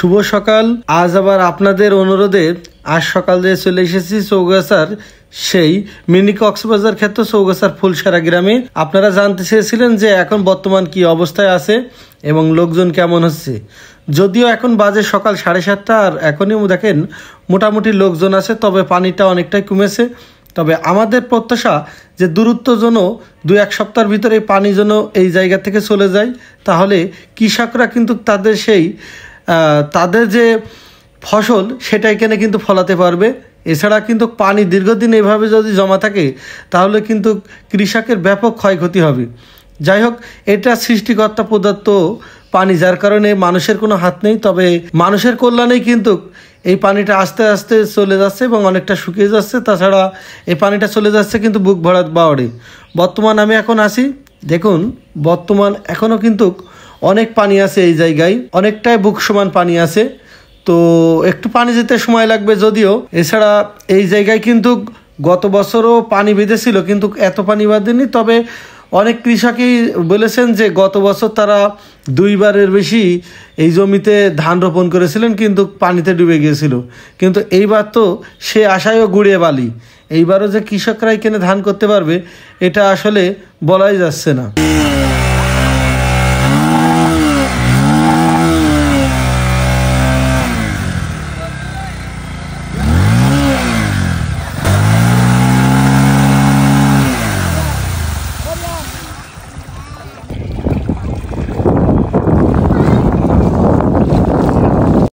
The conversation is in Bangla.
শুভ সকাল। আজ আবার আপনাদের অনুরোধে আজ সকালে চলে এসেছি চৌগাছার সেই মিনি কক্সবাজার খ্যাত চৌগাছার ফুলসারা গ্রামে। আপনারা জানতে চেয়েছিলেন যে এখন বর্তমান কি অবস্থায় আছে এবং লোকজন কেমন হচ্ছে। যদিও এখন বাজে সকাল 7:30 আর এখনই দেখেন মোটামুটি লোকজন আছে, তবে পানিটা অনেকটাই কমেছে। তবে আমাদের প্রত্যাশা যে দূরত্ব যেন 2-1 সপ্তাহের ভিতরে পানি যেন এই জায়গা থেকে চলে যায়, তাহলে কৃষকরা কিন্তু তাদের যে ফসল সেটা এখানে কিন্তু ফলাতে পারবে। এছাড়া কিন্তু পানি দীর্ঘদিন এভাবে যদি জমা থাকে তাহলে কিন্তু কৃষকের ব্যাপক ক্ষয়ক্ষতি হবে। যাই হোক, এটা সৃষ্টিকর্তা প্রদত্ত পানি, যার কারণে মানুষের কোনো হাত নেই। তবে মানুষের কল্যাণেই কিন্তু এই পানিটা আস্তে আস্তে চলে যাচ্ছে এবং অনেকটা শুকিয়ে যাচ্ছে। তাছাড়া এই পানিটা চলে যাচ্ছে কিন্তু বুক ভরা বাওয়ারে। বর্তমান আমি এখন আছি, দেখুন বর্তমান এখনও কিন্তু অনেক পানি আছে এই জায়গায়, অনেকটাই বুক সমান পানি আছে। তো একটু পানি যেতে সময় লাগবে যদিও। এছাড়া এই জায়গায় কিন্তু গত বছরও পানি বেঁধেছিল, কিন্তু এত পানি বাঁধেনি। তবে অনেক কৃষকই বলেছেন যে গত বছর তারা 2 বারের বেশি এই জমিতে ধান রোপণ করেছিলেন, কিন্তু পানিতে ডুবে গিয়েছিল। কিন্তু এইবার তো সে আশায়ও গুড়িয়ে বালি। এইবারও যে কৃষকরা এখানে ধান করতে পারবে এটা আসলে বলাই যাচ্ছে না।